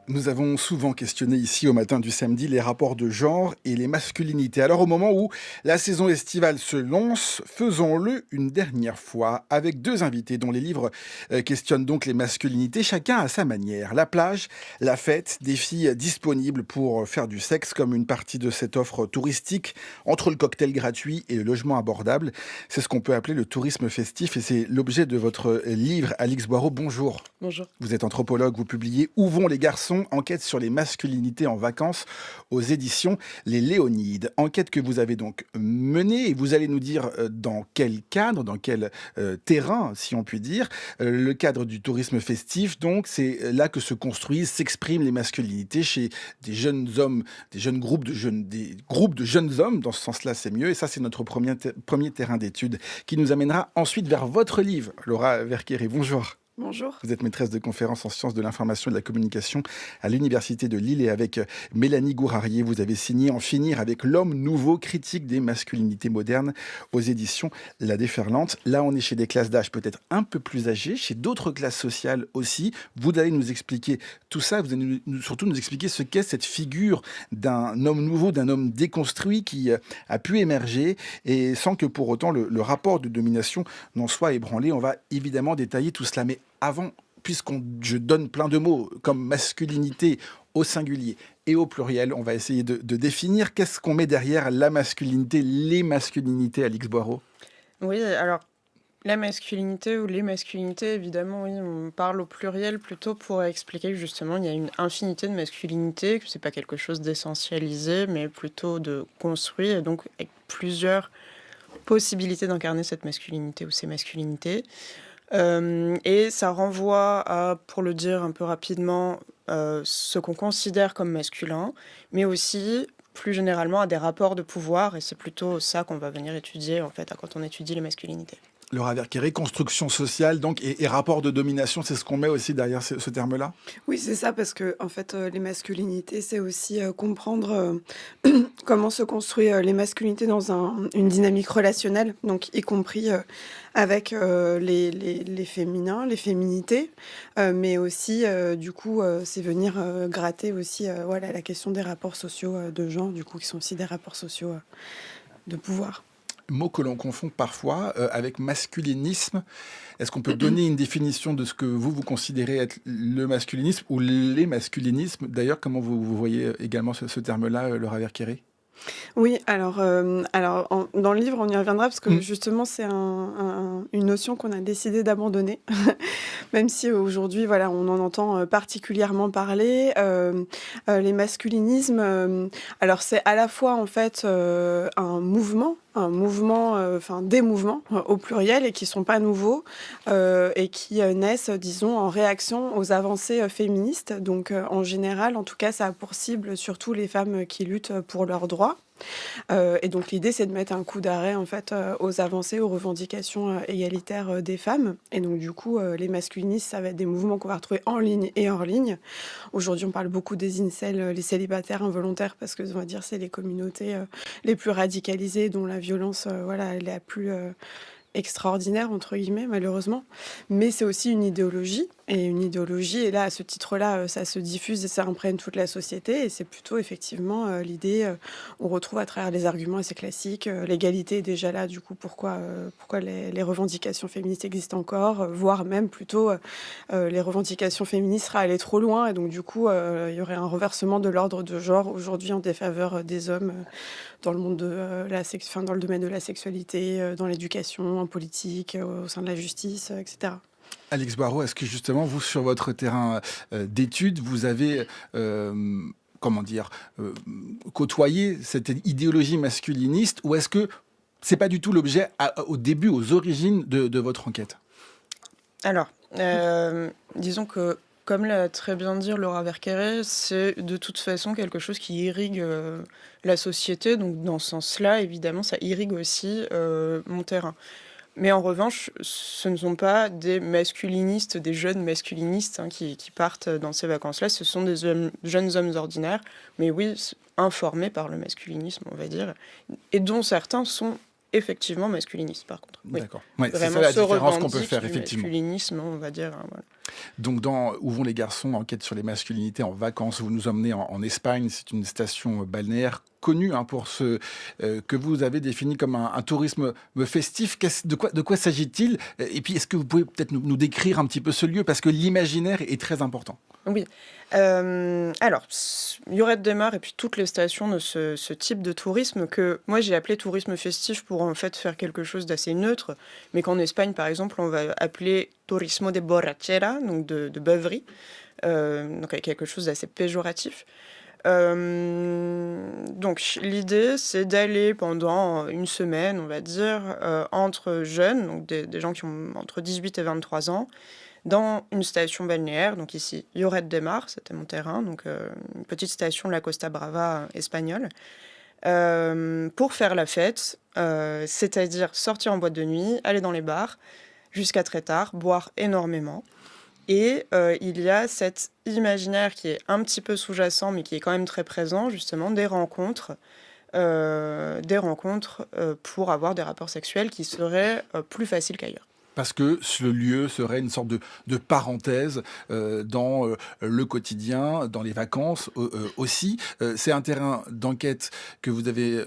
Nous avons souvent questionné ici au matin du samedi les rapports de genre et les masculinités. Alors au moment où la saison estivale se lance, faisons-le une dernière fois avec deux invités dont les livres questionnent donc les masculinités, chacun à sa manière. La plage, la fête, des filles disponibles pour faire du sexe comme une partie de cette offre touristique entre le cocktail gratuit et le logement abordable. C'est ce qu'on peut appeler le tourisme festif et c'est l'objet de votre livre. Alix Boireau, bonjour. Bonjour. Vous êtes anthropologue, vous publiez Où vont les garçons? Enquête sur les masculinités en vacances aux éditions Les Léonides. Enquête que vous avez donc menée et vous allez nous dire dans quel cadre, dans quel terrain, si on peut dire. Le cadre du tourisme festif, donc, c'est là que se construisent, s'expriment les masculinités chez des jeunes hommes, des jeunes groupes de jeunes, des groupes de jeunes hommes. Dans ce sens-là, c'est mieux. Et ça, c'est notre premier terrain d'étude qui nous amènera ensuite vers votre livre, Laura Verqueré. Bonjour. Bonjour. Vous êtes maîtresse de conférences en sciences de l'information et de la communication à l'Université de Lille et avec Mélanie Gourarier, vous avez signé En finir avec l'homme nouveau, critique des masculinités modernes aux éditions La Déferlante. Là, on est chez des classes d'âge peut-être un peu plus âgées, chez d'autres classes sociales aussi. Vous allez nous expliquer tout ça, vous allez surtout nous expliquer ce qu'est cette figure d'un homme nouveau, d'un homme déconstruit qui a pu émerger et sans que pour autant le rapport de domination n'en soit ébranlé. On va évidemment détailler tout cela, mais avant, je donne plein de mots comme masculinité au singulier et au pluriel, on va essayer de définir qu'est-ce qu'on met derrière la masculinité, les masculinités, Alix Boireau. Oui, alors la masculinité ou les masculinités, évidemment, oui, on parle au pluriel plutôt pour expliquer que justement il y a une infinité de masculinités, que c'est pas quelque chose d'essentialisé, mais plutôt de construit, et donc avec plusieurs possibilités d'incarner cette masculinité ou ces masculinités. Et ça renvoie à, pour le dire un peu rapidement, ce qu'on considère comme masculin, mais aussi plus généralement à des rapports de pouvoir, et c'est plutôt ça qu'on va venir étudier en fait quand on étudie les masculinités. Laura Verqueré, construction sociale donc, et rapport de domination, c'est ce qu'on met aussi derrière ce terme-là. Oui, c'est ça, parce que en fait, les masculinités, c'est aussi comprendre comment se construit les masculinités dans une dynamique relationnelle, donc y compris avec les féminins, les féminités, mais aussi, du coup, c'est venir gratter aussi voilà, la question des rapports sociaux de genre, du coup, qui sont aussi des rapports sociaux de pouvoir. Mot que l'on confond parfois avec masculinisme. Est-ce qu'on peut donner une définition de ce que vous considérez être le masculinisme ou les masculinismes? D'ailleurs, comment vous voyez également ce terme-là, Laura Verqueré? Oui, alors, dans le livre, on y reviendra parce que Mm. justement, c'est une notion qu'on a décidé d'abandonner, même si aujourd'hui, voilà, on en entend particulièrement parler. Les masculinismes, alors c'est à la fois en fait un mouvement, enfin des mouvements au pluriel et qui sont pas nouveaux et qui naissent, disons, en réaction aux avancées féministes. Donc, en général, en tout cas, ça a pour cible surtout les femmes qui luttent pour leurs droits. Et donc l'idée, c'est de mettre un coup d'arrêt en fait aux avancées, aux revendications égalitaires des femmes. Et donc du coup, les masculinistes, ça va être des mouvements qu'on va retrouver en ligne et hors ligne. Aujourd'hui, on parle beaucoup des incels, les célibataires involontaires, parce que on va dire c'est les communautés les plus radicalisées, dont la violence, voilà, elle est la plus extraordinaire, entre guillemets, malheureusement. Mais c'est aussi une idéologie. Et là, à ce titre-là, ça se diffuse et ça imprègne toute la société. Et c'est plutôt, effectivement, l'idée, on retrouve à travers les arguments assez classiques, l'égalité est déjà là, du coup, pourquoi les revendications féministes existent encore, voire même plutôt, les revendications féministes seraient allées trop loin. Et donc, du coup, il y aurait un renversement de l'ordre de genre, aujourd'hui, en défaveur des hommes, dans le monde de dans le domaine de la sexualité, dans l'éducation, en politique, au sein de la justice, etc. Alix Boireau, est-ce que justement, vous, sur votre terrain d'études, vous avez, comment dire, côtoyé cette idéologie masculiniste ou est-ce que c'est pas du tout l'objet au début, aux origines de votre enquête? Alors, disons que, comme l'a très bien dit Laura Verqueré, c'est de toute façon quelque chose qui irrigue la société. Donc, dans ce sens-là, évidemment, ça irrigue aussi mon terrain. Mais en revanche, ce ne sont pas des masculinistes, des jeunes masculinistes qui partent dans ces vacances-là. Ce sont des jeunes hommes ordinaires, mais oui, informés par le masculinisme, on va dire, et dont certains sont effectivement masculinistes, par contre. Oui. D'accord. Ouais, c'est ça Vraiment la se différence qu'on peut revendiquent faire, du effectivement. masculinisme, on va dire. Voilà. Donc, dans Où vont les garçons, enquête sur les masculinités en vacances, vous nous emmenez en Espagne. C'est une station balnéaire connue pour ce que vous avez défini comme un tourisme festif. De quoi s'agit-il? Et puis, est-ce que vous pouvez peut-être nous décrire un petit peu ce lieu? Parce que l'imaginaire est très important. Oui. Alors, Lloret de Mar et puis toutes les stations de ce type de tourisme que moi j'ai appelé tourisme festif pour en fait faire quelque chose d'assez neutre, mais qu'en Espagne par exemple on va appeler turismo de borrachera, donc de beuverie, donc avec quelque chose d'assez péjoratif. Donc l'idée c'est d'aller pendant une semaine, on va dire, entre jeunes, donc des gens qui ont entre 18 et 23 ans, dans une station balnéaire, donc ici Lloret de Mar, c'était mon terrain, donc une petite station de la Costa Brava espagnole, pour faire la fête, c'est-à-dire sortir en boîte de nuit, aller dans les bars jusqu'à très tard, boire énormément. Et il y a cet imaginaire qui est un petit peu sous-jacent, mais qui est quand même très présent, justement, des rencontres pour avoir des rapports sexuels qui seraient plus faciles qu'ailleurs. Parce que ce lieu serait une sorte de parenthèse dans le quotidien, dans les vacances aussi. C'est un terrain d'enquête que vous avez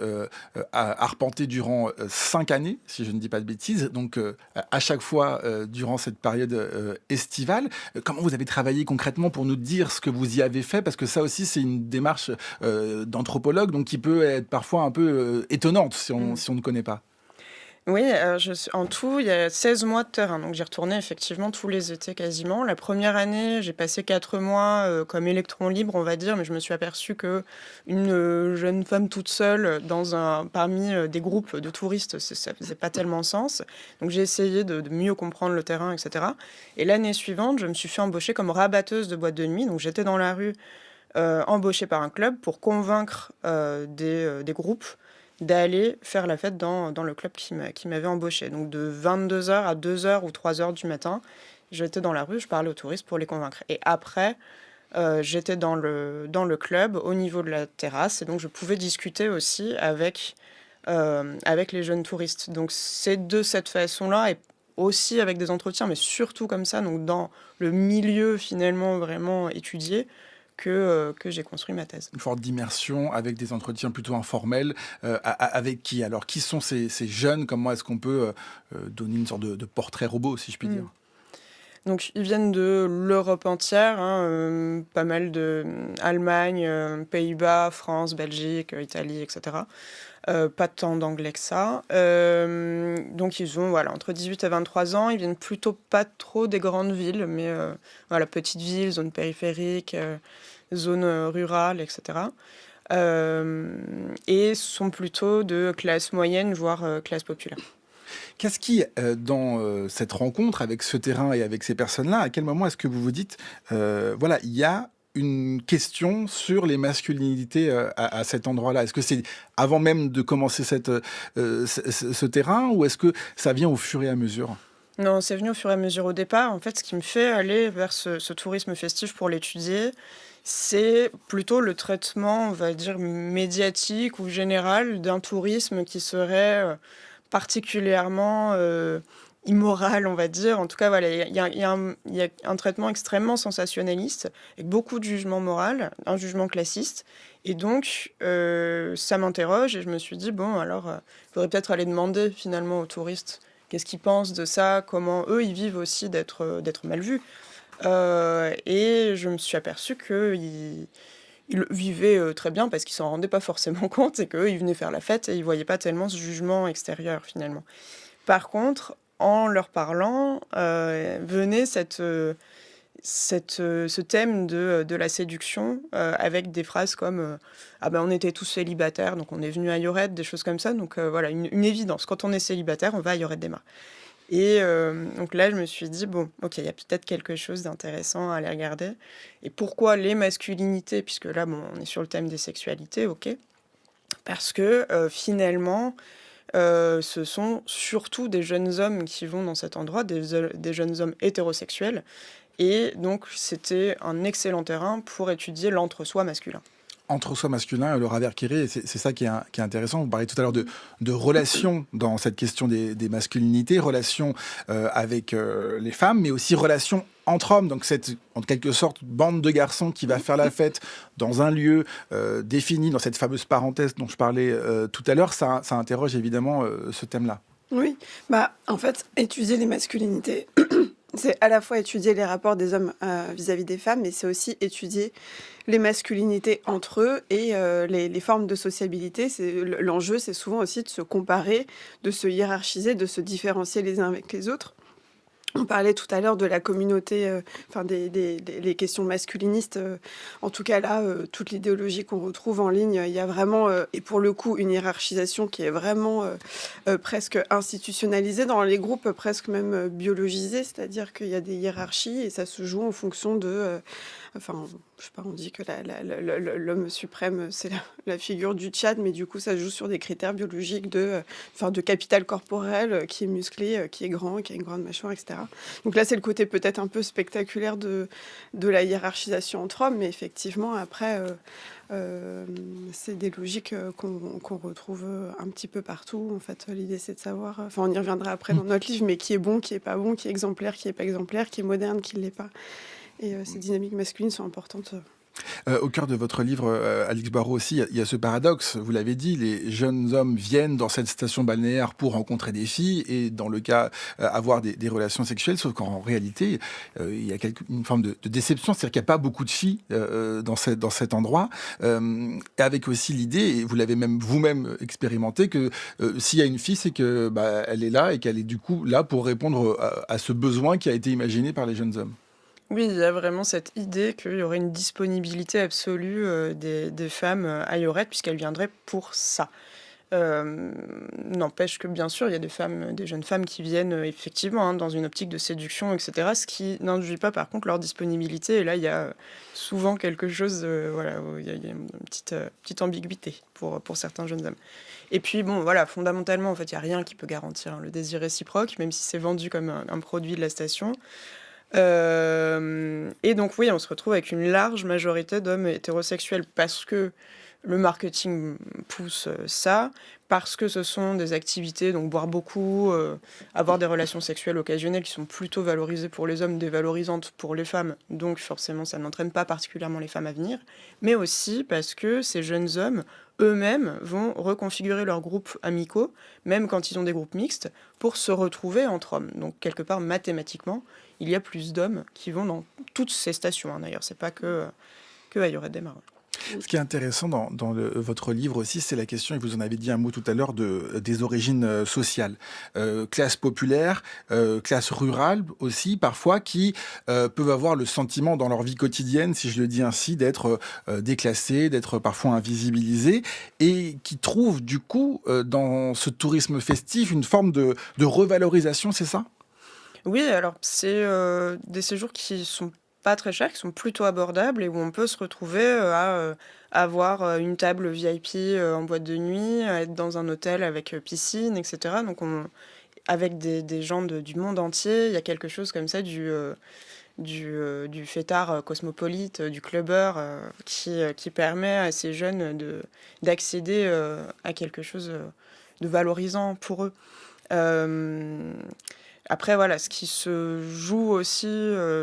arpenté durant 5 années, si je ne dis pas de bêtises. Donc, à chaque fois, durant cette période estivale, comment vous avez travaillé concrètement pour nous dire ce que vous y avez fait? Parce que ça aussi, c'est une démarche d'anthropologue, donc qui peut être parfois un peu étonnante si on ne connaît pas. Oui, en tout, il y a 16 mois de terrain, donc j'y retournais effectivement tous les étés quasiment. La première année, j'ai passé 4 mois comme électron libre, on va dire, mais je me suis aperçue que une jeune femme toute seule parmi des groupes de touristes, ça faisait pas tellement sens. Donc j'ai essayé de mieux comprendre le terrain, etc. Et l'année suivante, je me suis fait embaucher comme rabatteuse de boîte de nuit. Donc j'étais dans la rue, embauchée par un club pour convaincre des groupes d'aller faire la fête dans le club qui m'avait embauché. Donc de 22 heures à 2 heures ou 3 heures du matin, j'étais dans la rue, je parlais aux touristes pour les convaincre. Et après, j'étais dans le club, au niveau de la terrasse, et donc je pouvais discuter aussi avec les jeunes touristes. Donc c'est de cette façon-là, et aussi avec des entretiens, mais surtout comme ça, donc dans le milieu finalement vraiment étudié, que j'ai construit ma thèse. Une forme d'immersion avec des entretiens plutôt informels. Avec qui? Alors, qui sont ces jeunes? Comment est-ce qu'on peut donner une sorte de portrait robot, si je puis dire? Donc ils viennent de l'Europe entière, pas mal de Allemagne, Pays-Bas, France, Belgique, Italie, etc. Pas tant d'anglais que ça. Donc ils ont entre 18 et 23 ans. Ils viennent plutôt pas trop des grandes villes, mais petites villes, zones périphériques, zones rurales, etc. Et sont plutôt de classe moyenne, voire classe populaire. Qu'est-ce qui, dans cette rencontre avec ce terrain et avec ces personnes-là, à quel moment est-ce que vous vous dites, voilà, il y a une question sur les masculinités à cet endroit-là? Est-ce que c'est avant même de commencer ce terrain, ou est-ce que ça vient au fur et à mesure? Non, c'est venu au fur et à mesure. Au départ, en fait, ce qui me fait aller vers ce tourisme festif pour l'étudier, c'est plutôt le traitement, on va dire, médiatique ou général d'un tourisme qui serait particulièrement immoral, on va dire. En tout cas, voilà, il y a un traitement extrêmement sensationnaliste, avec beaucoup de jugement moral, un jugement classiste. Et donc, ça m'interroge et je me suis dit, bon, alors, il faudrait peut-être aller demander finalement aux touristes qu'est-ce qu'ils pensent de ça, comment eux, ils vivent aussi d'être mal vus. Et je me suis aperçue qu'ils le vivaient très bien parce qu'ils s'en rendaient pas forcément compte et qu'eux, ils venaient faire la fête et ils voyaient pas tellement ce jugement extérieur finalement. Par contre, en leur parlant, venait ce thème de la séduction avec des phrases comme ah ben on était tous célibataires, donc on est venu à Lloret, des choses comme ça. Donc voilà, une évidence. Quand on est célibataire, on va à Lloret des Mars. Et donc là, je me suis dit, bon, ok, il y a peut-être quelque chose d'intéressant à aller regarder. Et pourquoi les masculinités? Puisque là, bon, on est sur le thème des sexualités, ok. Parce que finalement, ce sont surtout des jeunes hommes qui vont dans cet endroit, des jeunes hommes hétérosexuels. Et donc, c'était un excellent terrain pour étudier l'entre-soi masculin. entre-soi masculin, Laura Verkere, c'est ça qui est intéressant. Vous parlez tout à l'heure de relations dans cette question des masculinités, relations avec les femmes, mais aussi relations entre hommes. Donc cette, en quelque sorte, bande de garçons qui va faire la fête dans un lieu défini, dans cette fameuse parenthèse dont je parlais tout à l'heure, ça interroge évidemment ce thème-là. Oui, bah, en fait, étudier les masculinités, c'est à la fois étudier les rapports des hommes vis-à-vis des femmes, mais c'est aussi étudier les masculinités entre eux et les formes de sociabilité. L'enjeu, c'est souvent aussi de se comparer, de se hiérarchiser, de se différencier les uns avec les autres. On parlait tout à l'heure de la communauté, enfin les questions masculinistes. En tout cas là, toute l'idéologie qu'on retrouve en ligne, il y a vraiment, et pour le coup, une hiérarchisation qui est vraiment presque institutionnalisée dans les groupes, presque même biologisée, c'est-à-dire qu'il y a des hiérarchies et ça se joue en fonction de... enfin, je sais pas, on dit que l'homme suprême, c'est la figure du Tchad, mais du coup, ça joue sur des critères biologiques de capital corporel qui est musclé, qui est grand, qui a une grande mâchoire, etc. Donc là, c'est le côté peut-être un peu spectaculaire de la hiérarchisation entre hommes, mais effectivement, après, c'est des logiques qu'on retrouve un petit peu partout. En fait, l'idée, c'est de savoir, enfin, on y reviendra après dans notre livre, mais qui est bon, qui est pas bon, qui est exemplaire, qui est pas exemplaire, qui est moderne, qui l'est pas. Et ces dynamiques masculines sont importantes. Au cœur de votre livre, Alix Barraud aussi, il y a ce paradoxe. Vous l'avez dit, les jeunes hommes viennent dans cette station balnéaire pour rencontrer des filles et, dans le cas, avoir des relations sexuelles. Sauf qu'en réalité, il y a une forme de déception. C'est-à-dire qu'il n'y a pas beaucoup de filles dans cet endroit. Avec aussi l'idée, et vous l'avez même vous-même expérimenté, que s'il y a une fille, c'est que elle est là et qu'elle est du coup là pour répondre à ce besoin qui a été imaginé par les jeunes hommes. Oui, il y a vraiment cette idée qu'il y aurait une disponibilité absolue des femmes à Yorette, puisqu'elles viendraient pour ça. N'empêche que bien sûr, il y a des jeunes femmes qui viennent effectivement dans une optique de séduction, etc. Ce qui n'induit pas par contre leur disponibilité. Et là, il y a souvent quelque chose, voilà, où il y a une petite ambiguïté pour certains jeunes hommes. Et puis bon, voilà, fondamentalement, en fait, il n'y a rien qui peut garantir le désir réciproque, même si c'est vendu comme un produit de la station. Et donc oui, on se retrouve avec une large majorité d'hommes hétérosexuels parce que le marketing pousse ça, parce que ce sont des activités, donc boire beaucoup, avoir des relations sexuelles occasionnelles qui sont plutôt valorisées pour les hommes, dévalorisantes pour les femmes, donc forcément ça n'entraîne pas particulièrement les femmes à venir, mais aussi parce que ces jeunes hommes eux-mêmes vont reconfigurer leurs groupes amicaux, même quand ils ont des groupes mixtes, pour se retrouver entre hommes. Donc quelque part, mathématiquement, il y a plus d'hommes qui vont dans toutes ces stations. D'ailleurs, c'est pas que à Lloret-des-Marins. Ce qui est intéressant dans votre livre aussi, c'est la question, et vous en avez dit un mot tout à l'heure, des origines sociales. Classe populaire, classe rurale aussi, parfois, qui peuvent avoir le sentiment dans leur vie quotidienne, si je le dis ainsi, d'être déclassés, d'être parfois invisibilisés, et qui trouvent du coup, dans ce tourisme festif, une forme de revalorisation, c'est ça ? Oui, alors c'est des séjours qui sont pas très chers, qui sont plutôt abordables et où on peut se retrouver à avoir une table VIP en boîte de nuit, à être dans un hôtel avec piscine, etc. Donc avec des gens du monde entier, il y a quelque chose comme ça du fêtard cosmopolite, du clubbeur, qui permet à ces jeunes d'accéder à quelque chose de valorisant pour eux. Après, voilà, ce qui se joue aussi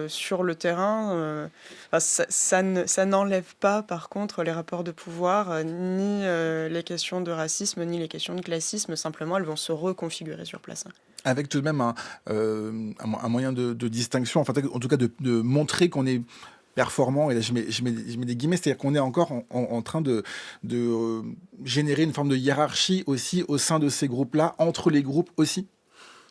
sur le terrain, ça n'enlève pas, par contre, les rapports de pouvoir, ni les questions de racisme, ni les questions de classisme. Simplement, elles vont se reconfigurer sur place. Avec tout de même un moyen de distinction, enfin, en tout cas de montrer qu'on est performant, et là je mets des guillemets, c'est-à-dire qu'on est encore en train de générer une forme de hiérarchie aussi au sein de ces groupes-là, entre les groupes aussi.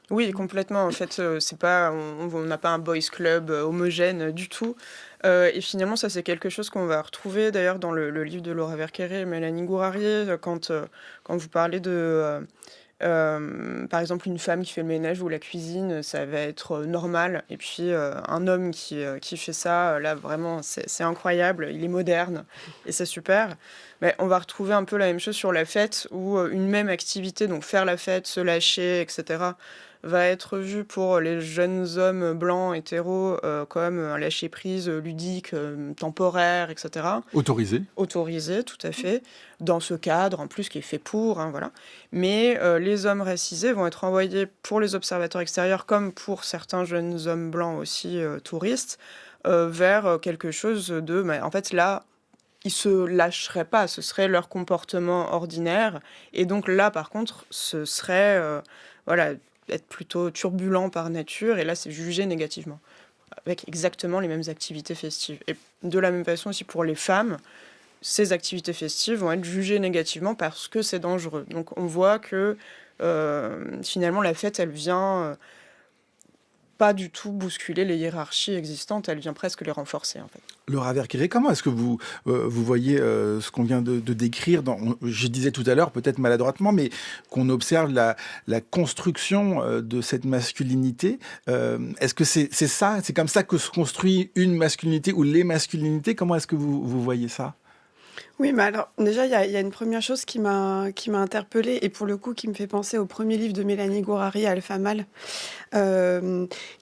Oui, complètement. En fait, c'est pas, on n'a pas un boys club homogène du tout. Et finalement, ça, c'est quelque chose qu'on va retrouver d'ailleurs dans le livre de Laura Verkere et Mélanie Gourarier, quand vous parlez de, par exemple, une femme qui fait le ménage ou la cuisine, ça va être normal. Et puis, un homme qui fait ça, là, vraiment, c'est incroyable. Il est moderne et c'est super. Mais on va retrouver un peu la même chose sur la fête, où une même activité, donc faire la fête, se lâcher, etc., va être vu pour les jeunes hommes blancs hétéros comme un lâcher-prise ludique, temporaire, etc. Autorisé. Autorisé, tout à fait, dans ce cadre en plus qui est fait pour, hein, voilà. Mais les hommes racisés vont être envoyés pour les observateurs extérieurs comme pour certains jeunes hommes blancs aussi touristes vers quelque chose de... en fait là, ils se lâcheraient pas, ce serait leur comportement ordinaire. Et donc là, par contre, ce serait voilà, être plutôt turbulent par nature, et là, c'est jugé négativement, avec exactement les mêmes activités festives. Et de la même façon aussi pour les femmes, ces activités festives vont être jugées négativement parce que c'est dangereux. Donc on voit que finalement, la fête, elle vient pas du tout bousculer les hiérarchies existantes, elle vient presque les renforcer, en fait. Laura Verkeret, comment est-ce que vous voyez ce qu'on vient de décrire je disais tout à l'heure, peut-être maladroitement, mais qu'on observe la construction de cette masculinité. Est-ce que c'est ça, c'est comme ça que se construit une masculinité ou les masculinités? Comment est-ce que vous voyez ça? Oui, mais alors déjà, il y a une première chose qui m'a interpellée et pour le coup qui me fait penser au premier livre de Mélanie Gourary, Alpha Male,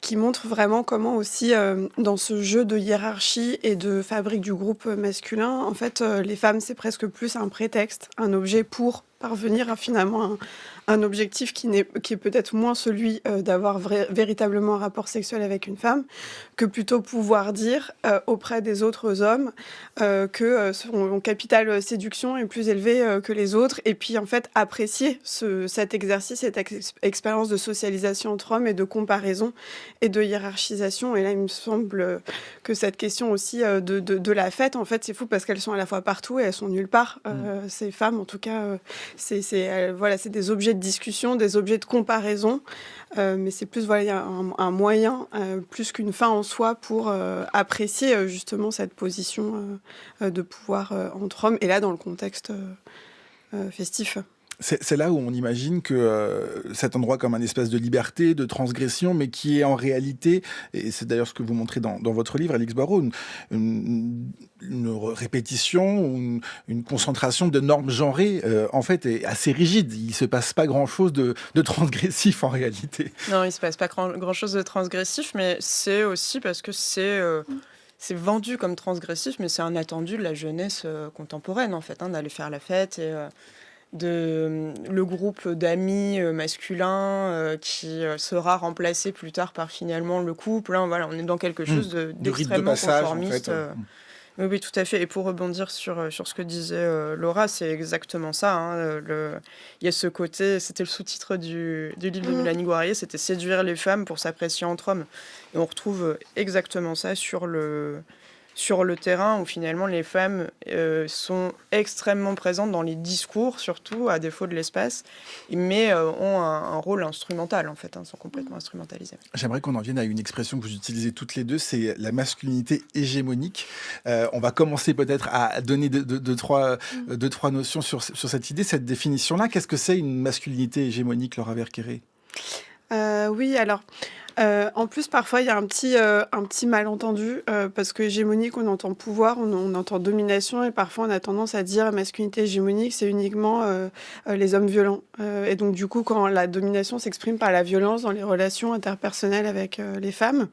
qui montre vraiment comment aussi, dans ce jeu de hiérarchie et de fabrique du groupe masculin, en fait, les femmes, c'est presque plus un prétexte, un objet pour parvenir à finalement un objectif qui est peut-être moins celui d'avoir véritablement un rapport sexuel avec une femme, que plutôt pouvoir dire auprès des autres hommes que son capital séduction est plus élevé que les autres, et puis en fait apprécier cet exercice, cette expérience de socialisation entre hommes et de comparaison et de hiérarchisation. Et là, il me semble que cette question aussi de la fête, en fait, c'est fou parce qu'elles sont à la fois partout et elles sont nulle part. Ces femmes, en tout cas, voilà, c'est des objets de discussion, des objets de comparaison, mais c'est plus voilà, il y a un moyen, plus qu'une fin en soi, pour apprécier justement cette position de pouvoir entre hommes, et là dans le contexte festif. C'est là où on imagine que cet endroit comme un espace de liberté, de transgression, mais qui est en réalité, et c'est d'ailleurs ce que vous montrez dans votre livre, Alix Barraud, une répétition, une concentration de normes genrées, en fait, est assez rigide. Il ne se passe pas grand-chose de transgressif en réalité. Non, il ne se passe pas grand-chose de transgressif, mais c'est aussi parce que c'est vendu comme transgressif, mais c'est un attendu de la jeunesse contemporaine, en fait, hein, d'aller faire la fête et... le groupe d'amis masculins qui sera remplacé plus tard par finalement le couple. Hein, voilà, on est dans quelque chose d'extrêmement conformiste. En fait. Oui, tout à fait. Et pour rebondir sur ce que disait Laura, c'est exactement ça. Hein, il y a ce côté, c'était le sous-titre du livre de Mélanie Gourary, c'était séduire les femmes pour s'apprécier entre hommes. Et on retrouve exactement ça sur le terrain, où finalement les femmes sont extrêmement présentes dans les discours, surtout à défaut de l'espace, mais ont un rôle instrumental, en fait, hein, sont complètement instrumentalisées. J'aimerais qu'on en vienne à une expression que vous utilisez toutes les deux, c'est la masculinité hégémonique. On va commencer peut-être à donner deux, trois notions sur cette idée, cette définition-là. Qu'est-ce que c'est une masculinité hégémonique, Laura Verkeret? Oui, alors... en plus, parfois, il y a un petit malentendu, parce que hégémonique, on entend pouvoir, on entend domination, et parfois on a tendance à dire masculinité hégémonique, c'est uniquement les hommes violents. Et donc, du coup, quand la domination s'exprime par la violence dans les relations interpersonnelles avec les femmes,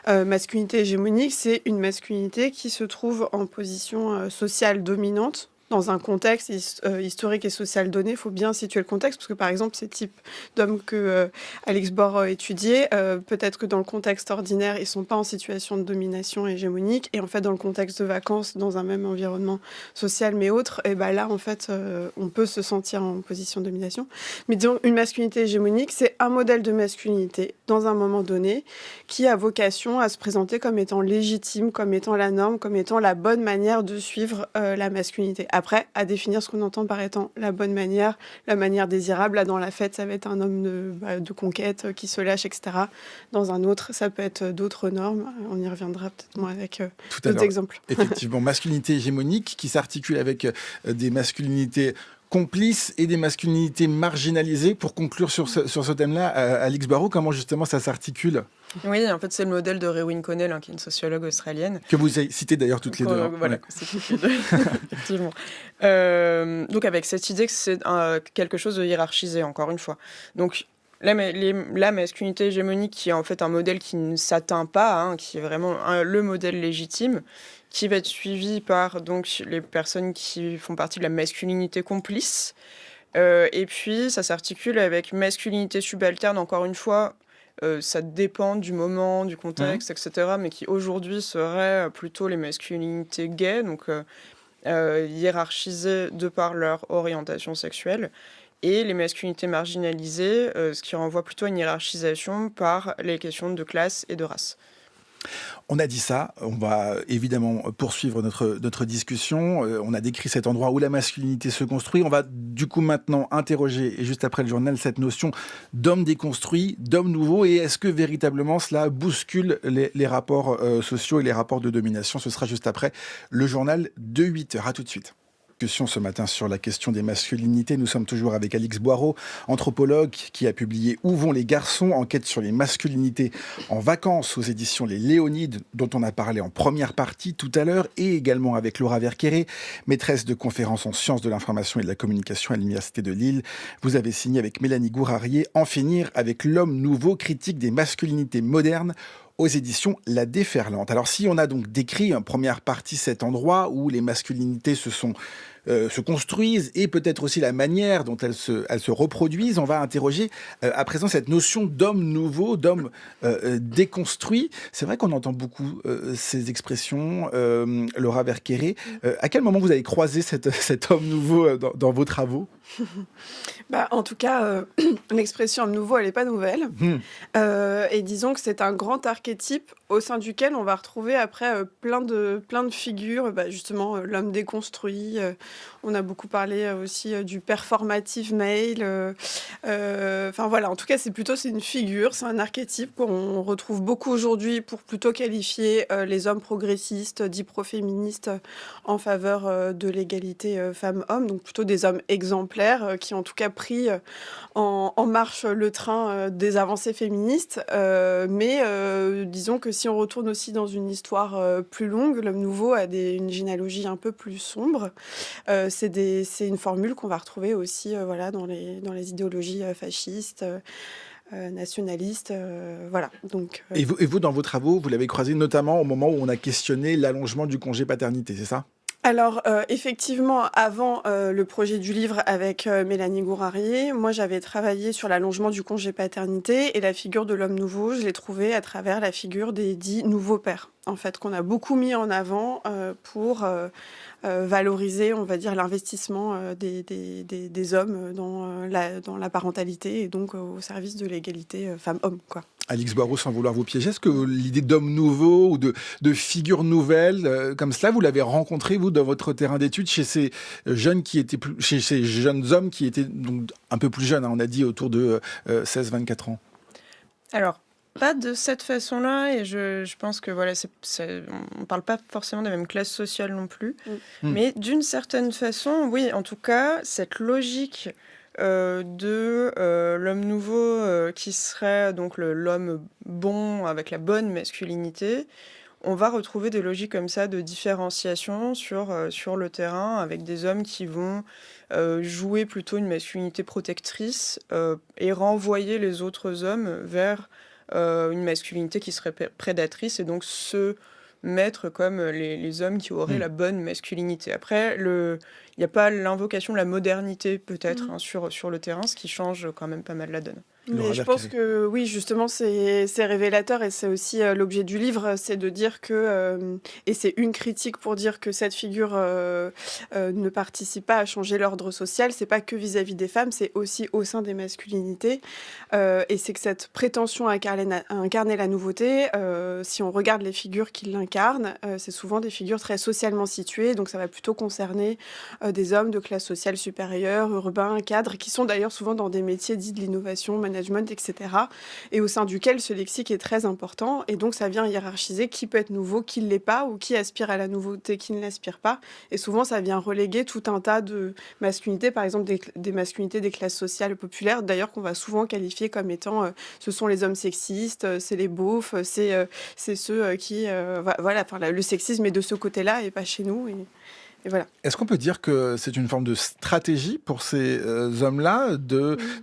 masculinité hégémonique, c'est une masculinité qui se trouve en position sociale dominante, dans un contexte historique et social donné. Il faut bien situer le contexte, parce que par exemple, ces types d'hommes que Alix Bor étudiait, peut-être que dans le contexte ordinaire, ils ne sont pas en situation de domination hégémonique, et en fait, dans le contexte de vacances, dans un même environnement social, mais autre, et ben là, en fait, on peut se sentir en position de domination. Mais disons, une masculinité hégémonique, c'est un modèle de masculinité, dans un moment donné, qui a vocation à se présenter comme étant légitime, comme étant la norme, comme étant la bonne manière de suivre la masculinité. Après, à définir ce qu'on entend par étant la bonne manière, la manière désirable. Là, dans la fête, ça va être un homme de conquête qui se lâche, etc. Dans un autre, ça peut être d'autres normes. On y reviendra peut-être moins avec d'autres exemples. Effectivement, masculinité hégémonique qui s'articule avec des masculinités complices et des masculinités marginalisées. Pour conclure sur ce thème-là, Alix Barraud, comment justement ça s'articule ? Oui, en fait, c'est le modèle de Rewin Connell, hein, qui est une sociologue australienne. Que vous avez cité d'ailleurs toutes les deux. Voilà, c'est toutes les deux, effectivement. Donc, avec cette idée que c'est quelque chose de hiérarchisé, encore une fois. Donc, la masculinité hégémonique qui est en fait un modèle qui ne s'atteint pas, hein, qui est vraiment le modèle légitime, qui va être suivi par donc les personnes qui font partie de la masculinité complice. Et puis ça s'articule avec masculinité subalterne, encore une fois, ça dépend du moment, du Mmh. contexte, et cetera, mais qui aujourd'hui seraient plutôt les masculinités gays, donc hiérarchisées de par leur orientation sexuelle, et les masculinités marginalisées, ce qui renvoie plutôt à une hiérarchisation par les questions de classe et de race. On a dit ça, on va évidemment poursuivre notre discussion. On a décrit cet endroit où la masculinité se construit. On va du coup maintenant interroger, et juste après le journal, cette notion d'homme déconstruit, d'homme nouveau. Et est-ce que véritablement cela bouscule les rapports sociaux et les rapports de domination? Ce sera juste après le journal de 8 heures. À tout de suite. Discussion ce matin sur la question des masculinités. Nous sommes toujours avec Alix Boireau, anthropologue, qui a publié Où vont les garçons? Enquête sur les masculinités en vacances aux éditions Les Léonides, dont on a parlé en première partie tout à l'heure, et également avec Laura Verqueré, maîtresse de conférences en sciences de l'information et de la communication à l'Université de Lille. Vous avez signé avec Mélanie Gourarier En finir avec l'homme nouveau, critique des masculinités modernes, aux éditions La Déferlante. Alors si on a donc décrit en première partie cet endroit où les masculinités se construisent et peut-être aussi la manière dont elles se reproduisent, on va interroger à présent cette notion d'homme nouveau, d'homme déconstruit. C'est vrai qu'on entend beaucoup ces expressions, Laura Verqueré. À quel moment vous avez croisé cet homme nouveau dans vos travaux? Bah, en tout cas, l'expression homme nouveau, elle n'est pas nouvelle. Hmm. Et disons que c'est un grand archétype au sein duquel on va retrouver après plein de figures, bah, justement l'homme déconstruit. On a beaucoup parlé aussi du performative male. Enfin voilà, en tout cas, c'est une figure, c'est un archétype qu'on retrouve beaucoup aujourd'hui pour plutôt qualifier les hommes progressistes, dits pro-féministes, en faveur de l'égalité femmes-hommes, donc plutôt des hommes exemplaires qui ont en tout cas pris en marche le train des avancées féministes. Mais disons que si on retourne aussi dans une histoire plus longue, l'homme nouveau a une généalogie un peu plus sombre. C'est une formule qu'on va retrouver aussi voilà, dans les idéologies fascistes. Nationalistes, voilà. Donc, Et vous, dans vos travaux, vous l'avez croisé notamment au moment où on a questionné l'allongement du congé paternité, c'est ça? alors, effectivement, avant le projet du livre avec Mélanie Gourarier, moi j'avais travaillé sur l'allongement du congé paternité et la figure de l'homme nouveau, je l'ai trouvée à travers la figure des dits nouveaux pères, en fait, qu'on a beaucoup mis en avant pour valoriser, on va dire, l'investissement des hommes dans la parentalité et donc au service de l'égalité femmes-hommes, quoi. Alix Boireau, sans vouloir vous piéger, est-ce que l'idée d'homme nouveau ou de figure nouvelle, comme cela, vous l'avez rencontré, vous, dans votre terrain d'études, chez ces jeunes chez ces jeunes hommes qui étaient donc un peu plus jeunes, hein, on a dit autour de 16-24 ans? Alors, pas de cette façon-là, et je pense que voilà, on parle pas forcément des mêmes classes sociales non plus, Hmm. mais d'une certaine façon, oui, en tout cas, cette logique de l'homme nouveau qui serait donc l'homme bon avec la bonne masculinité, on va retrouver des logiques comme ça de différenciation sur le terrain avec des hommes qui vont jouer plutôt une masculinité protectrice et renvoyer les autres hommes vers une masculinité qui serait prédatrice et donc se mettre comme les hommes qui auraient Hmm. la bonne masculinité. Après, il n'y a pas l'invocation de la modernité peut-être Mhm. sur le terrain, ce qui change quand même pas mal la donne. Laura Mais je pense Verqueré. que oui, justement, c'est révélateur et c'est aussi l'objet du livre, c'est de dire que, et c'est une critique pour dire que cette figure ne participe pas à changer l'ordre social, c'est pas que vis-à-vis des femmes, c'est aussi au sein des masculinités. Et c'est que cette prétention à incarner la nouveauté, si on regarde les figures qui l'incarnent, c'est souvent des figures très socialement situées, donc ça va plutôt concerner des hommes de classe sociale supérieure, urbains, cadres, qui sont d'ailleurs souvent dans des métiers dits de l'innovation, management, etc. Et au sein duquel ce lexique est très important. Et donc, ça vient hiérarchiser qui peut être nouveau, qui ne l'est pas, ou qui aspire à la nouveauté, qui ne l'aspire pas. Et souvent, ça vient reléguer tout un tas de masculinités, par exemple des masculinités des classes sociales populaires, d'ailleurs qu'on va souvent qualifier comme étant ce sont les hommes sexistes, c'est les beaufs, c'est ceux qui... voilà, enfin, le sexisme est de ce côté-là et pas chez nous. et voilà. Est-ce qu'on peut dire que c'est une forme de stratégie pour ces hommes-là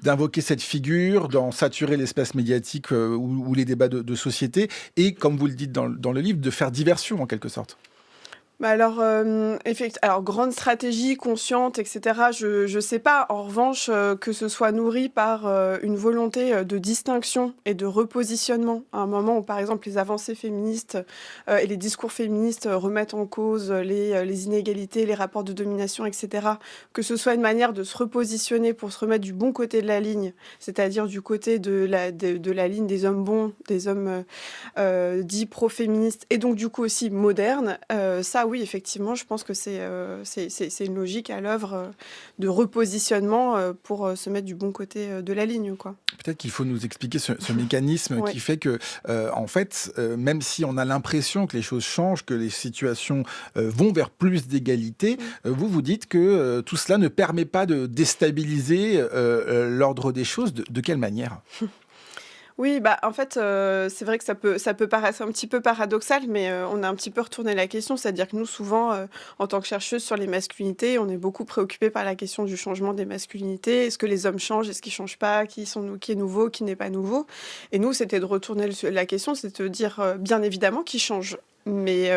d'invoquer cette figure, d'en saturer l'espace médiatique ou les débats de société et, comme vous le dites dans le livre, de faire diversion en quelque sorte? Bah alors, alors grande stratégie consciente et cetera, je sais pas. En revanche, que ce soit nourri par, une volonté, de distinction et de repositionnement, à un moment où, par exemple, les avancées féministes, et les discours féministes, remettent en cause, les inégalités, les rapports de domination et cetera. Que ce soit une manière de se repositionner pour se remettre du bon côté de la ligne, c'est-à-dire du côté de la ligne des hommes bons, des hommes, dits pro-féministes et donc du coup aussi modernes, ça oui, effectivement, je pense que c'est une logique à l'œuvre de repositionnement pour se mettre du bon côté de la ligne, quoi. Peut-être qu'il faut nous expliquer ce mécanisme Ouais. qui fait que, en fait, même si on a l'impression que les choses changent, que les situations vont vers plus d'égalité, vous dites que tout cela ne permet pas de déstabiliser l'ordre des choses. De quelle manière? Oui, bah, en fait, c'est vrai que ça peut paraître un petit peu paradoxal, mais on a un petit peu retourné la question. C'est-à-dire que nous, souvent, en tant que chercheuse sur les masculinités, on est beaucoup préoccupés par la question du changement des masculinités. Est-ce que les hommes changent? Est-ce qu'ils changent pas? Qui est nouveau? Qui n'est pas nouveau? Et nous, c'était de retourner la question, c'est de dire, bien évidemment qu'ils changent. Mais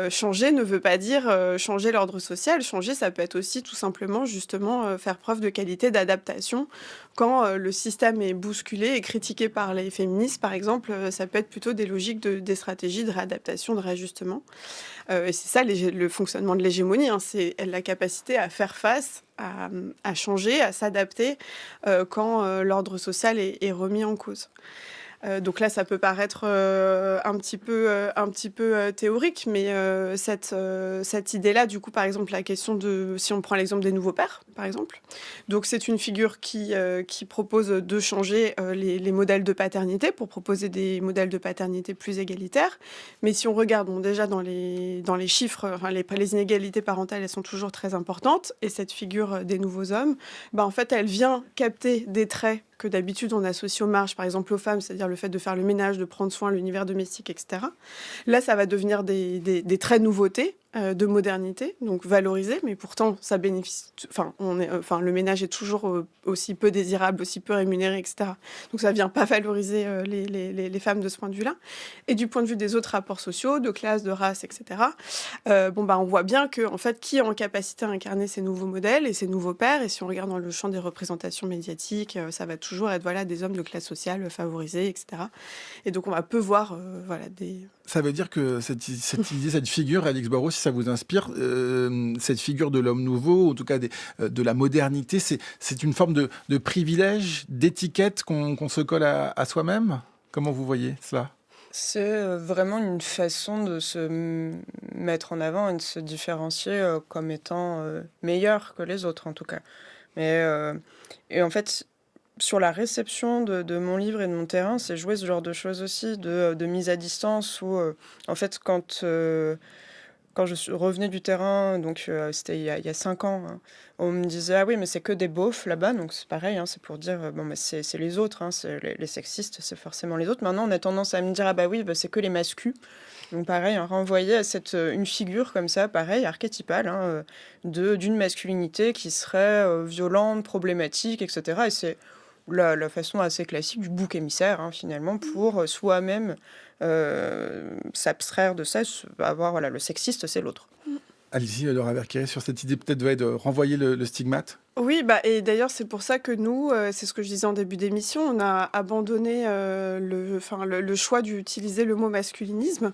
changer ne veut pas dire changer l'ordre social. Changer, ça peut être aussi tout simplement, justement, faire preuve de qualité d'adaptation. Quand le système est bousculé et critiqué par les féministes, par exemple, ça peut être plutôt des logiques, des stratégies de réadaptation, de réajustement. Et c'est ça le fonctionnement de l'hégémonie, hein, c'est la capacité à faire face, à changer, à s'adapter quand l'ordre social est remis en cause. Donc là, ça peut paraître un petit peu théorique, mais cette idée-là, du coup, par exemple, la question de, si on prend l'exemple des nouveaux pères, par exemple, donc c'est une figure qui propose de changer les modèles de paternité pour proposer des modèles de paternité plus égalitaires. Mais si on regarde, bon, déjà dans les chiffres, enfin, les inégalités parentales, elles sont toujours très importantes, et cette figure des nouveaux hommes, en fait, elle vient capter des traits que d'habitude on associe aux marges, par exemple aux femmes, c'est-à-dire le fait de faire le ménage, de prendre soin, l'univers domestique, etc. Là, ça va devenir des traits nouveautés, de modernité, donc valorisés, mais pourtant ça bénéficie. Enfin, le ménage est toujours aussi peu désirable, aussi peu rémunéré, etc. Donc ça vient pas valoriser les femmes de ce point de vue-là. Et du point de vue des autres rapports sociaux, de classe, de race, etc. On voit bien que en fait, qui est en capacité à incarner ces nouveaux modèles et ces nouveaux pères. Et si on regarde dans le champ des représentations médiatiques, ça va toujours être des hommes de classe sociale favorisés, etc. Et donc on va peu voir des... Ça veut dire que cette idée, cette figure, Alix Barraud, si ça vous inspire, cette figure de l'homme nouveau, en tout cas de la modernité, c'est une forme de privilège, d'étiquette qu'on se colle à soi-même? Comment vous voyez cela? C'est vraiment une façon de se mettre en avant et de se différencier comme étant meilleur que les autres, en tout cas. Mais, et en fait, sur la réception de mon livre et de mon terrain, c'est jouer ce genre de choses aussi, de mise à distance, où, en fait, quand revenais du terrain, donc c'était il y a 5 ans, hein, on me disait: «Ah oui, mais c'est que des beaufs là-bas», donc c'est pareil, hein, c'est pour dire, bon, mais c'est les autres, hein, c'est les sexistes, c'est forcément les autres. Maintenant, on a tendance à me dire: «Ah bah oui, bah, c'est que les masculins». Donc pareil, hein, renvoyer à une figure comme ça, pareil, archétypale, hein, d'une masculinité qui serait violente, problématique, etc. Et c'est la façon assez classique du bouc émissaire, hein, finalement, pour soi-même s'abstraire de ça, avoir, voilà, le sexiste, c'est l'autre. Allez-y, Laura Verquet, sur cette idée peut-être de renvoyer le stigmate. Oui, et d'ailleurs, c'est pour ça que nous, c'est ce que je disais en début d'émission, on a abandonné le choix d'utiliser le mot masculinisme.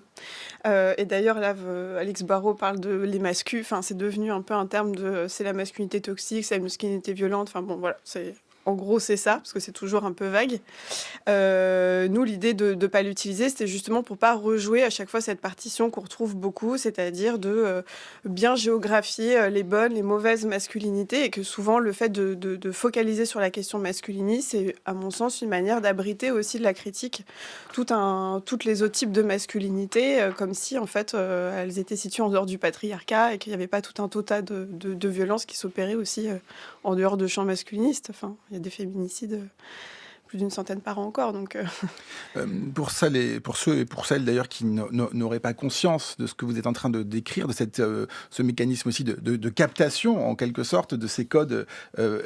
Et d'ailleurs, là, Alix Barraud parle de les masculins, enfin, c'est devenu un peu un terme de c'est la masculinité toxique, c'est la masculinité violente, enfin bon, voilà, en gros, c'est ça, parce que c'est toujours un peu vague. Nous, l'idée de ne pas l'utiliser, c'était justement pour pas rejouer à chaque fois cette partition qu'on retrouve beaucoup, c'est-à-dire de bien géographier les bonnes, les mauvaises masculinités, et que souvent, le fait de focaliser sur la question masculiniste, c'est, à mon sens, une manière d'abriter aussi de la critique toutes les autres types de masculinité, comme si, en fait, elles étaient situées en dehors du patriarcat et qu'il n'y avait pas tout un tas de violences qui s'opéraient aussi en dehors de champs masculinistes. Enfin, il y a des féminicides plus d'une centaine par an encore. Donc, Pour ceux et pour celles d'ailleurs qui n'auraient pas conscience de ce que vous êtes en train de décrire, de ce mécanisme aussi de captation en quelque sorte de ces codes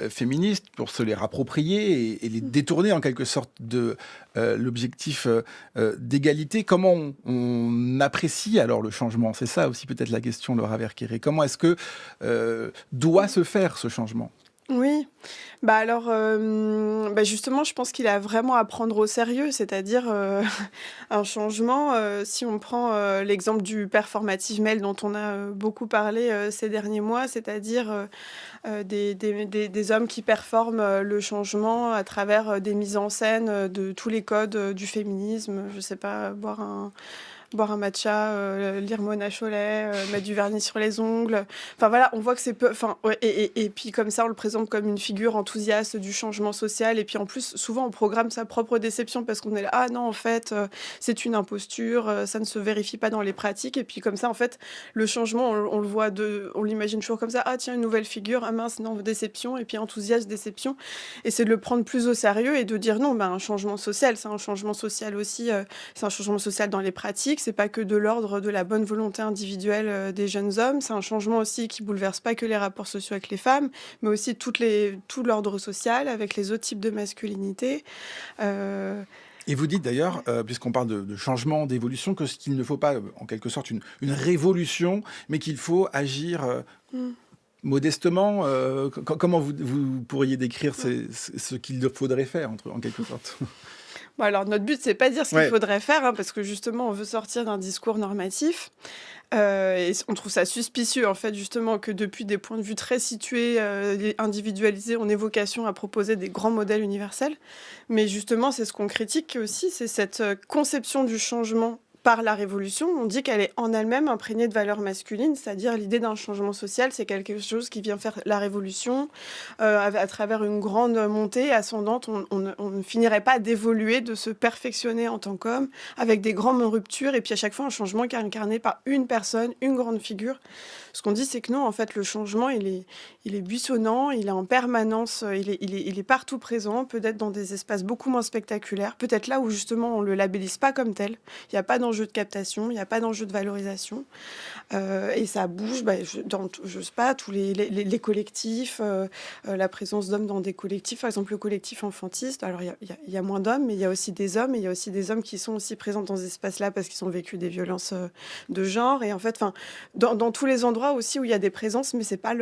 féministes pour se les rapproprier et les détourner en quelque sorte de l'objectif d'égalité. Comment on apprécie alors le changement? C'est ça aussi peut-être la question, Laura Verqueré. Comment est-ce que doit se faire ce changement? Oui, bah alors, justement, je pense qu'il a vraiment à prendre au sérieux, c'est-à-dire, un changement, si on prend, l'exemple du performative male dont on a, beaucoup parlé, ces derniers mois, c'est-à-dire, des hommes qui performent, le changement à travers, des mises en scène, de tous les codes, du féminisme, je sais pas, boire un matcha, lire Mona Chollet, mettre du vernis sur les ongles. Enfin voilà, on voit que c'est peu. Enfin, ouais, et puis comme ça, on le présente comme une figure enthousiaste du changement social. Et puis en plus, souvent, on programme sa propre déception parce qu'on est là, ah non, en fait, c'est une imposture, ça ne se vérifie pas dans les pratiques. Et puis comme ça, en fait, le changement, on le voit on l'imagine toujours comme ça, ah tiens, une nouvelle figure, ah mince, non, déception, et puis enthousiaste, déception. Et c'est de le prendre plus au sérieux et de dire non, un changement social, c'est un changement social aussi, c'est un changement social dans les pratiques. C'est pas que de l'ordre de la bonne volonté individuelle des jeunes hommes. C'est un changement aussi qui bouleverse pas que les rapports sociaux avec les femmes, mais aussi tout l'ordre social avec les autres types de masculinité. Euh, Et vous dites d'ailleurs, puisqu'on parle de changement, d'évolution, qu'il ne faut pas, en quelque sorte, une révolution, mais qu'il faut agir hmm. modestement. Comment vous pourriez décrire ce qu'il faudrait faire, en quelque sorte? Bon, alors notre but, c'est pas dire ce qu'il Ouais. faudrait faire, hein, parce que justement, on veut sortir d'un discours normatif. Et on trouve ça suspicieux, en fait, justement, que depuis des points de vue très situés, individualisés, on ait vocation à proposer des grands modèles universels. Mais justement, c'est ce qu'on critique aussi, c'est cette conception du changement par la révolution. On dit qu'elle est en elle-même imprégnée de valeurs masculines, c'est-à-dire l'idée d'un changement social, c'est quelque chose qui vient faire la révolution à travers une grande montée ascendante. On ne finirait pas d'évoluer, de se perfectionner en tant qu'homme, avec des grandes ruptures, et puis à chaque fois un changement qui est incarné par une personne, une grande figure. Ce qu'on dit, c'est que non, en fait, le changement, il est buissonnant, il est en permanence, il est partout présent, peut-être dans des espaces beaucoup moins spectaculaires, peut-être là où justement on ne le labellise pas comme tel. Il n'y a pas d'enjeu de captation, il n'y a pas d'enjeu de valorisation. Et ça bouge dans, je sais pas, tous les collectifs, la présence d'hommes dans des collectifs, par exemple le collectif enfantiste. Alors il y a moins d'hommes, mais il y a aussi des hommes, et il y a aussi des hommes qui sont aussi présents dans ces espaces-là parce qu'ils ont vécu des violences de genre. Et en fait, dans tous les endroits aussi où il y a des présences, mais c'est pas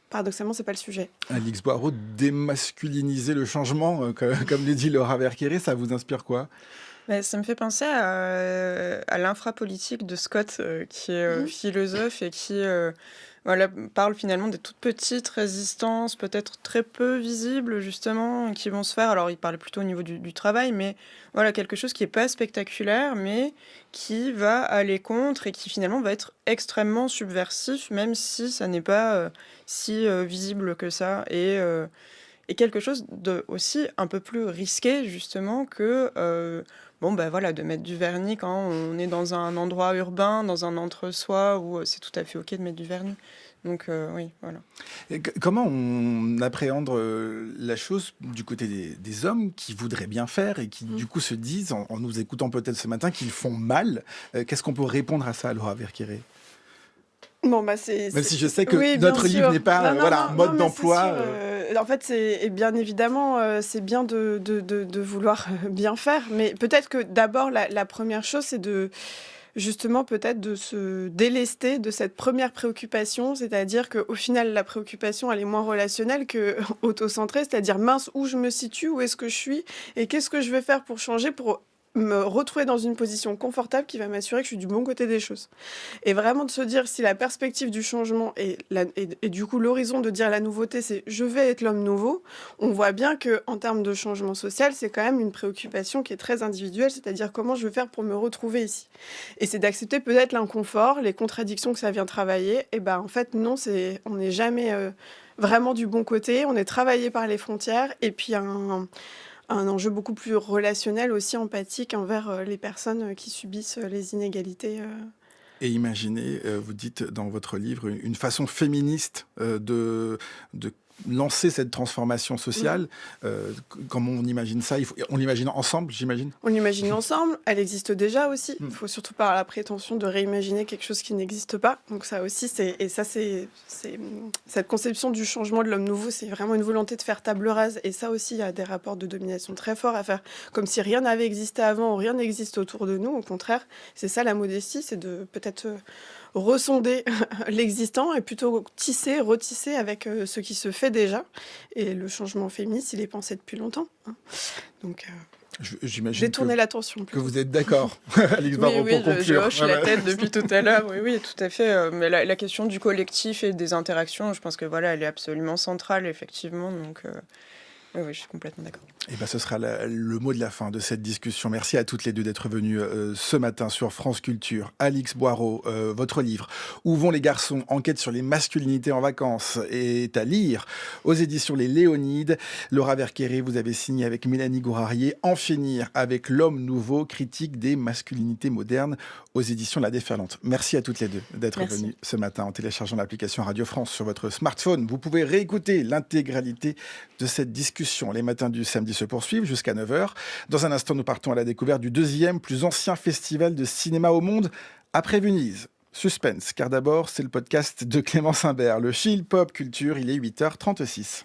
paradoxalement, c'est pas le sujet. Alix Boireau, démasculiniser le changement, comme le dit Laura Verqueré, ça vous inspire quoi? Ça me fait penser à l'infrapolitique de Scott, qui est Mhm. philosophe et qui voilà, parle finalement des toutes petites résistances, peut-être très peu visibles justement, qui vont se faire. Alors il parle plutôt au niveau du travail, mais voilà, quelque chose qui n'est pas spectaculaire, mais qui va aller contre et qui finalement va être extrêmement subversif, même si ça n'est pas si visible que ça. Et quelque chose de aussi un peu plus risqué justement que bon ben voilà, de mettre du vernis quand on est dans un endroit urbain, dans un entre-soi où c'est tout à fait ok de mettre du vernis. Donc oui, voilà. Et comment on appréhende la chose du côté des hommes qui voudraient bien faire et qui du coup se disent, en nous écoutant peut-être ce matin, qu'ils font mal? Qu'est-ce qu'on peut répondre à ça, Laura Verqueré? Bon, Même si je sais que oui, bien notre livre sûr. n'est pas Non, voilà, un non, mode non, mais c'est d'emploi. sûr. En fait, et bien évidemment, c'est bien de vouloir bien faire. Mais peut-être que d'abord, la première chose, c'est justement peut-être de se délester de cette première préoccupation, c'est-à-dire qu'au final, la préoccupation, elle est moins relationnelle que autocentrée, c'est-à-dire mince, où je me situe, où est-ce que je suis, et qu'est-ce que je vais faire pour changer, pour me retrouver dans une position confortable qui va m'assurer que je suis du bon côté des choses. Et vraiment de se dire si la perspective du changement et du coup l'horizon de dire la nouveauté, c'est je vais être l'homme nouveau, on voit bien qu'en termes de changement social, c'est quand même une préoccupation qui est très individuelle, c'est-à-dire comment je vais faire pour me retrouver ici. Et c'est d'accepter peut-être l'inconfort, les contradictions que ça vient travailler. Et ben en fait non, on n'est jamais vraiment du bon côté, on est travaillé par les frontières, et puis un enjeu beaucoup plus relationnel, aussi empathique envers les personnes qui subissent les inégalités. Et imaginez, vous dites dans votre livre, une façon féministe de lancer cette transformation sociale. Comment on imagine ça? On l'imagine ensemble, j'imagine? On l'imagine ensemble, elle existe déjà aussi. Il faut surtout pas avoir la prétention de réimaginer quelque chose qui n'existe pas. Donc ça aussi, c'est cette conception du changement de l'homme nouveau, c'est vraiment une volonté de faire table rase. Et ça aussi, il y a des rapports de domination très forts à faire, comme si rien n'avait existé avant ou rien n'existe autour de nous. Au contraire, c'est ça la modestie, c'est de peut-être ressonder l'existant et plutôt tisser, retisser avec ce qui se fait déjà. Et le changement féministe, il est pensé depuis longtemps, hein. Donc, J'imagine détourner l'attention. que vous êtes d'accord, Alix Oui, Barraud, oui, pour je conclure. hoche la tête depuis tout à l'heure. Oui, oui, tout à fait. Mais la question du collectif et des interactions, je pense que voilà, elle est absolument centrale, effectivement. Donc, oui, oui, je suis complètement d'accord. Et ben, ce sera le mot de la fin de cette discussion. Merci à toutes les deux d'être venues ce matin sur France Culture. Alix Barraud, votre livre « Où vont les garçons? Enquête sur les masculinités en vacances » est à lire aux éditions Les Léonides. Laura Verqueré, vous avez signé avec Mélanie Gourarier « En finir avec l'homme nouveau, critique des masculinités modernes » aux éditions La Déferlante. Merci à toutes les deux d'être venues ce matin en téléchargeant l'application Radio France sur votre smartphone. Vous pouvez réécouter l'intégralité de cette discussion. Les matins du samedi se poursuivent jusqu'à 9h. Dans un instant, nous partons à la découverte du deuxième plus ancien festival de cinéma au monde, après Venise. Suspense, car d'abord, c'est le podcast de Clémence Imbert, le Chill Pop Culture, il est 8h36.